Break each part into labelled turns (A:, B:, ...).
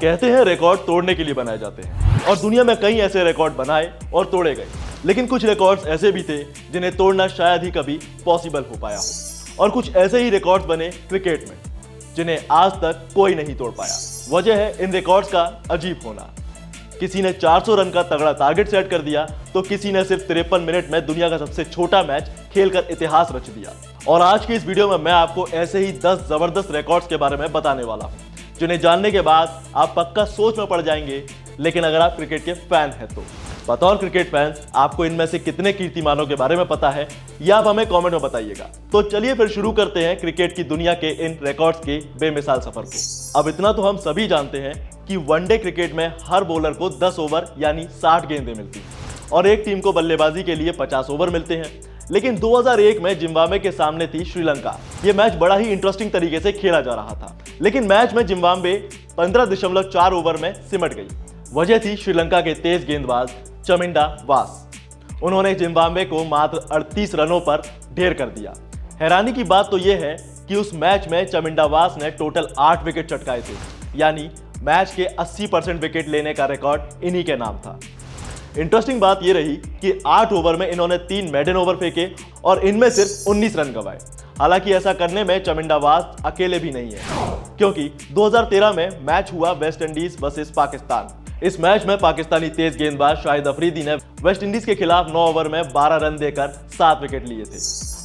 A: कहते हैं रिकॉर्ड तोड़ने के लिए बनाए जाते हैं और दुनिया में कई ऐसे रिकॉर्ड बनाए और तोड़े गए, लेकिन कुछ रिकॉर्ड्स ऐसे भी थे जिन्हें तोड़ना शायद ही कभी पॉसिबल हो पाया हो। और कुछ ऐसे ही रिकॉर्ड्स बने क्रिकेट में जिन्हें आज तक कोई नहीं तोड़ पाया। वजह है इन रिकॉर्ड्स का अजीब होना। किसी ने 400 रन का तगड़ा टारगेट सेट कर दिया तो किसी ने सिर्फ 53 मिनट में दुनिया का सबसे छोटा मैच खेलकर इतिहास रच दिया। और आज की इस वीडियो में मैं आपको ऐसे ही 10 जबरदस्त रिकॉर्ड्स के बारे में बताने वाला हूं, जिन्हें जानने के बाद आप पक्का सोच में पड़ जाएंगे, लेकिन अगर आप क्रिकेट के फैन हैं तो। बतौर क्रिकेट फैंस आपको इनमें से कितने कीर्तिमानों के बारे में पता है, यह आप हमें कमेंट में बताइएगा। तो चलिए फिर शुरू करते हैं क्रिकेट की दुनिया के इन रिकॉर्ड्स के बेमिसाल सफर को। अब इतना तो हम सभी जानते हैं कि वनडे क्रिकेट में हर बॉलर को 10 ओवर यानी 60 गेंदें मिलती हैं और एक टीम को बल्लेबाजी के लिए 50 ओवर मिलते हैं। लेकिन 2001 में जिम्बाब्वे के सामने थी श्रीलंका। यह मैच बड़ा ही इंटरेस्टिंग तरीके से खेला जा रहा था, लेकिन मैच में जिम्बाब्वे 15.4 ओवर में सिमट गई। वजह थी श्रीलंका के तेज गेंदबाज चमिंडा वास। उन्होंने जिम्बाब्वे को मात्र 38 रनों पर ढेर कर दिया। हैरानी की बात तो यह है कि उस मैच में चमिंडा वास ने टोटल 8 विकेट चटकाए थे, यानी मैच के 80% विकेट लेने का रिकॉर्ड इन्हीं के नाम था। इंटरेस्टिंग बात यह रही कि 8 ओवर में इन्होंने 3 मेडन ओवर फेंके और इनमें सिर्फ 19 रन गंवाए। हालांकि ऐसा करने में चमिंडा वास अकेले भी नहीं है, क्योंकि 2013 में मैच हुआ वेस्ट इंडीज वर्सेस पाकिस्तान। इस मैच में पाकिस्तानी तेज गेंदबाज शाहिद अफरीदी ने वेस्ट इंडीज के खिलाफ 9 ओवर में 12 रन देकर 7 विकेट लिए थे।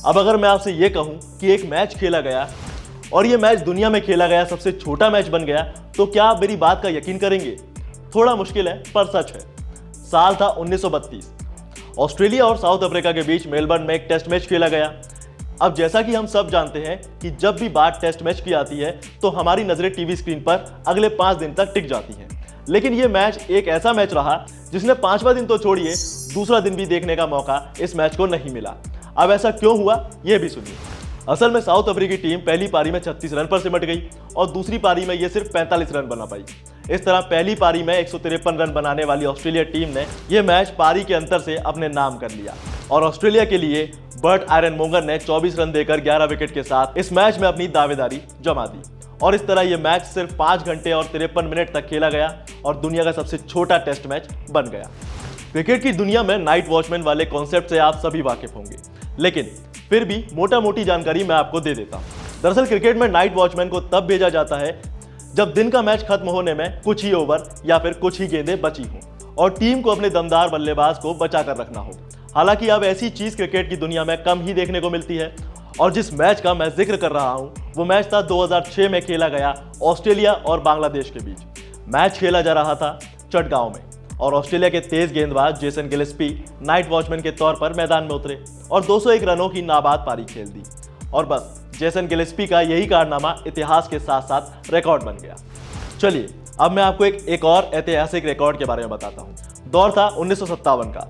A: अब अगर मैं आपसे यह कहूं कि एक मैच खेला गया और यह मैच दुनिया में खेला गया सबसे छोटा मैच बन गया, तो क्या आप मेरी बात का यकीन करेंगे? थोड़ा मुश्किल है, पर सच है। साल था 1932। ऑस्ट्रेलिया और साउथ अफ्रीका के बीच मेलबर्न में एक टेस्ट मैच खेला गया। अब जैसा कि हम सब जानते हैं कि जब भी बात टेस्ट मैच की आती है तो हमारी नजरें टीवी स्क्रीन पर अगले 5 दिन तक टिक जाती हैं। लेकिन यह मैच एक ऐसा मैच रहा जिसने 5वां दिन तो छोड़िए, दूसरा दिन भी देखने का मौका इस मैच को नहीं मिला। अब ऐसा क्यों हुआ, यह भी सुनिए। असल में साउथ अफ्रीकी टीम पहली पारी में 36 रन पर सिमट गई और दूसरी पारी में यह सिर्फ 45 रन बना पाई। इस तरह पहली पारी में 153 रन बनाने वाली ऑस्ट्रेलिया टीम ने यह मैच पारी के अंतर से अपने नाम कर लिया और ऑस्ट्रेलिया के लिए बर्ट आयरनमोंगर ने 24 रन देकर 11 विकेट के साथ इस मैच में अपनी दावेदारी जमा दी। और इस तरह यह मैच सिर्फ 5 घंटे और 53 मिनट तक खेला गया और दुनिया का सबसे छोटा टेस्ट मैच बन गया। क्रिकेट की दुनिया में नाइट वॉचमैन वाले कॉन्सेप्ट से आप सभी वाकिफ होंगे, लेकिन फिर भी मोटा मोटी जानकारी मैं आपको दे देता हूं। दरअसल क्रिकेट में नाइट वॉचमैन को तब भेजा जाता है जब दिन का मैच खत्म होने में कुछ ही ओवर या फिर कुछ ही गेंदें बची हों और टीम को अपने दमदार बल्लेबाज को बचा कर रखना हो। हालांकि अब ऐसी चीज क्रिकेट की दुनिया में कम ही देखने को मिलती है और जिस मैच का मैं जिक्र कर रहा हूं वो मैच था 2006 में खेला गया ऑस्ट्रेलिया और बांग्लादेश के बीच। मैच खेला जा रहा था चटगांव में और ऑस्ट्रेलिया के तेज गेंदबाज जेसन गिलेस्पी नाइट वॉचमैन के तौर पर मैदान में उतरे और 201 रनों की नाबाद पारी खेल दी। और बस जेसन गिलेस्पी का यही कारनामा इतिहास के साथ साथ रिकॉर्ड बन गया। चलिए अब मैं आपको एक और ऐतिहासिक रिकॉर्ड के बारे में बताता हूं। दौर था 1957 का।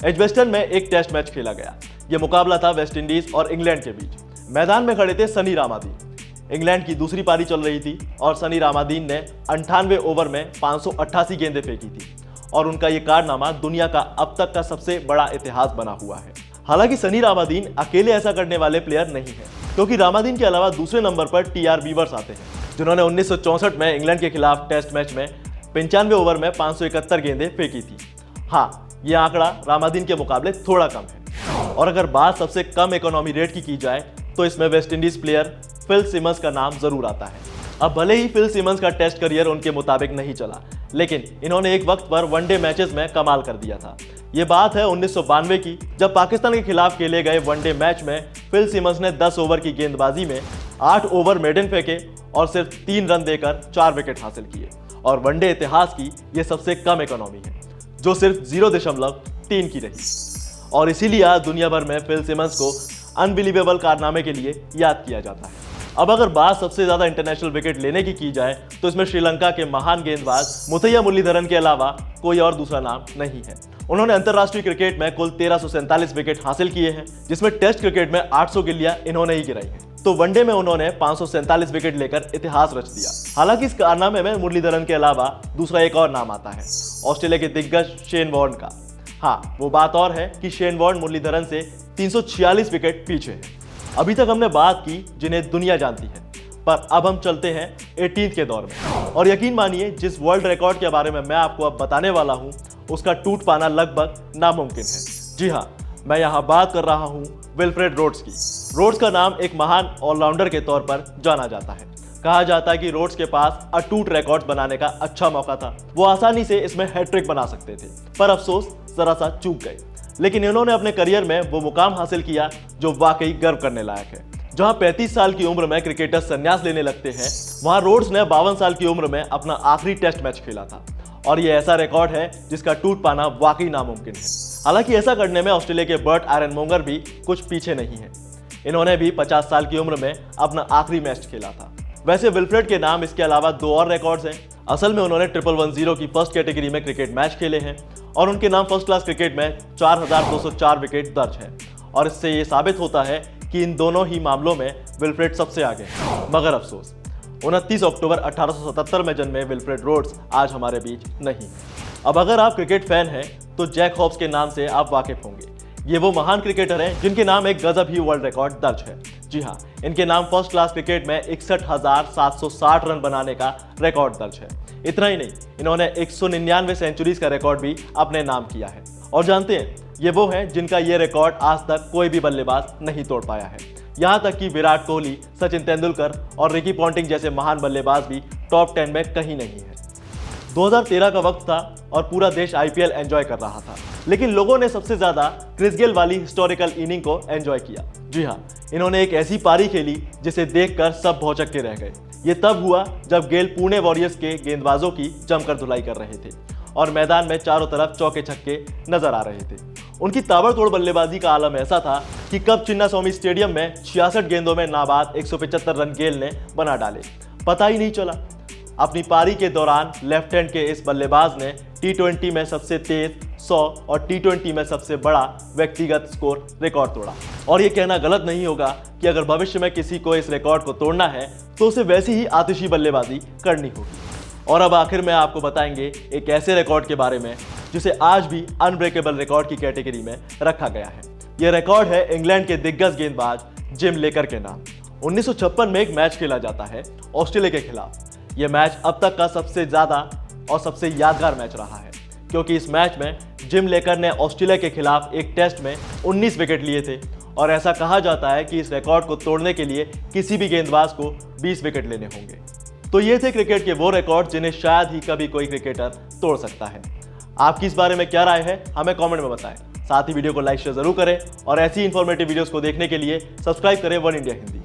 A: एजबेस्टन में एक टेस्ट मैच खेला गया। यह मुकाबला था वेस्ट इंडीज और इंग्लैंड के बीच। मैदान में खड़े थे सनी रामादीन। इंग्लैंड की दूसरी पारी चल रही थी और सनी रामादीन ने 98 ओवर में 588 गेंदें फेंकी थी और उनका यह कारनामा दुनिया का अब तक का सबसे बड़ा इतिहास बना हुआ है। हालांकि सनी रामादीन अकेले ऐसा करने वाले प्लेयर नहीं है, क्योंकि रामादीन के अलावा दूसरे नंबर पर टीआर वीवर्स आते हैं, जिन्होंने 1964 में इंग्लैंड के खिलाफ टेस्ट मैच में 95 ओवर में 571 गेंदें फेंकी थी। हाँ, यह आंकड़ा रामादीन के मुकाबले थोड़ा कम है। और अगर बात सबसे कम इकोनॉमी रेट की जाए तो इसमें West Indies player Phil Simmons का नाम जरूर आता है। अब भले ही फिल सिमंस का टेस्ट करियर उनके मुताबिक नहीं चला, लेकिन इन्होंने एक वक्त पर वनडे मैचेस में कमाल कर दिया था। ये बात है 1992 की, जब पाकिस्तान के खिलाफ खेले गए वनडे मैच में फिल सिमंस ने 10 ओवर की गेंदबाजी में 8 ओवर मेडन फेंके और सिर्फ 3 रन देकर 4 विकेट हासिल किए। और वनडे इतिहास की यह सबसे कम इकोनॉमी है, जो सिर्फ 0.3 की रही। और इसीलिए आज दुनिया भर में फिल सिमंस को अनबिलीवेबल कारनामे के लिए याद किया जाता है। अब अगर बात सबसे ज्यादा इंटरनेशनल विकेट लेने की जाए तो इसमें श्रीलंका के महान गेंदबाज मुथैया मुरलीधरन के अलावा कोई और दूसरा नाम नहीं है। उन्होंने अंतरराष्ट्रीय क्रिकेट में कुल 1347 विकेट हासिल किए हैं, जिसमें टेस्ट क्रिकेट में 800 गिल्लियां इन्होंने ही गिराई हैं। तो वनडे में उन्होंने 547 विकेट लेकर इतिहास रच दिया। हालांकि इस कारनामे में मुरलीधरन के अलावा दूसरा एक और नाम आता है, ऑस्ट्रेलिया के दिग्गज शेन वॉर्न का। हाँ, वो बात और है कि शेन वॉर्न मुरलीधरन से 346 विकेट पीछे है। अभी तक हमने बात की जिन्हें दुनिया जानती है, पर अब हम चलते हैं 18th के दौर में। और यकीन मानिए, जिस वर्ल्ड रिकॉर्ड के बारे में मैं आपको अब बताने वाला हूं, उसका टूट पाना लगभग नामुमकिन है। जी हाँ, मैं यहाँ बात कर रहा हूँ विल्फ्रेड रोड्स की। रोड्स का नाम एक महान ऑलराउंडर के तौर पर जाना जाता है। कहा जाता है कि रोड्स के पास अटूट रिकॉर्ड बनाने का अच्छा मौका था। वो आसानी से इसमें हैट्रिक बना सकते थे, पर अफसोस जरा सा चूक गए। लेकिन इन्होंने अपने करियर में वो मुकाम हासिल किया जो वाकई गर्व करने लायक है। जहां 35 साल की उम्र में क्रिकेटर संन्यास लेने लगते हैं, वहां रोड्स ने 52 साल की उम्र में अपना आखिरी टेस्ट मैच खेला था। और ये ऐसा रिकॉर्ड है जिसका टूट पाना वाकई नामुमकिन है। हालांकि ऐसा करने में ऑस्ट्रेलिया के बर्ट आयरनमोंगर भी कुछ पीछे नहीं है। इन्होंने भी 50 साल की उम्र में अपना आखिरी मैच खेला था। वैसे विल्फ्रेड के नाम इसके अलावा 2 और रिकॉर्ड्स हैं। असल में उन्होंने 111 की फर्स्ट कैटेगरी में क्रिकेट मैच खेले हैं और उनके नाम फर्स्ट क्लास क्रिकेट में 4204 विकेट दर्ज हैं। और इससे ये साबित होता है कि इन दोनों ही मामलों में विल्फ्रेड सबसे आगे हैं। मगर अफसोस, 29 अक्टूबर 1877 में जन्मे विल्फ्रेड रोड्स आज हमारे बीच नहीं। अब अगर आप क्रिकेट फैन हैं तो जैक हॉब्स के नाम से आप वाकिफ होंगे। ये वो महान क्रिकेटर हैं जिनके नाम एक गजब ही वर्ल्ड रिकॉर्ड दर्ज है। जी हाँ, इनके नाम फर्स्ट क्लास क्रिकेट में 61,760 रन बनाने का रिकॉर्ड दर्ज है। इतना ही नहीं, इन्होंने 199 सेंचुरीज का रिकॉर्ड भी अपने नाम किया है। और जानते हैं, ये वो हैं जिनका ये रिकॉर्ड आज तक कोई भी बल्लेबाज नहीं तोड़ पाया है। यहाँ तक कि विराट कोहली, सचिन तेंदुलकर और रिकी पॉन्टिंग जैसे महान बल्लेबाज भी टॉप 10 में कहीं नहीं है। 2013 का वक्त था और पूरा देश आईपीएल एंजॉय कर रहा था, लेकिन लोगों ने सबसे ज्यादा क्रिस गेल वाली हिस्टोरिकल इनिंग को एंजॉय किया। जी हाँ, इन्होंने एक ऐसी पारी खेली जिसे देखकर सब भौचक्के रह गए। ये तब हुआ जब गेल पुणे वॉरियर्स के गेंदबाजों की जमकर धुलाई कर रहे थे और मैदान में चारों तरफ चौके छक्के नजर आ रहे थे। उनकी ताबड़तोड़ बल्लेबाजी का आलम ऐसा था कि कब चिन्नास्वामी स्टेडियम में 66 गेंदों में नाबाद 175 रन गेल ने बना डाले, पता ही नहीं चला। अपनी पारी के दौरान लेफ्ट हैंड के इस बल्लेबाज ने टी20 में सबसे तेज 100 और टी20 में सबसे बड़ा व्यक्तिगत स्कोर रिकॉर्ड तोड़ा। और ये कहना गलत नहीं होगा कि अगर भविष्य में किसी को इस रिकॉर्ड को तोड़ना है तो उसे वैसी ही आतिशी बल्लेबाजी करनी होगी। और अब आखिर में आपको बताएंगे एक ऐसे रिकॉर्ड के बारे में जिसे आज भी अनब्रेकेबल रिकॉर्ड की कैटेगरी में रखा गया है। यह रिकॉर्ड है इंग्लैंड के दिग्गज गेंदबाज जिम लेकर के नाम। 1956 में एक मैच खेला जाता है ऑस्ट्रेलिया के खिलाफ। यह मैच अब तक का सबसे ज्यादा और सबसे यादगार मैच रहा है, क्योंकि इस मैच में जिम लेकर ने ऑस्ट्रेलिया के खिलाफ एक टेस्ट में 19 विकेट लिए थे। और ऐसा कहा जाता है कि इस रिकॉर्ड को तोड़ने के लिए किसी भी गेंदबाज को 20 विकेट लेने होंगे। तो ये थे क्रिकेट के वो रिकॉर्ड जिन्हें शायद ही कभी कोई क्रिकेटर तोड़ सकता है। आपकी इस बारे में क्या राय है, हमें कमेंट में बताएं। साथ ही वीडियो को लाइक शेयर जरूर करें और ऐसी इंफॉर्मेटिव वीडियोस को देखने के लिए सब्सक्राइब करें वन इंडिया हिंदी।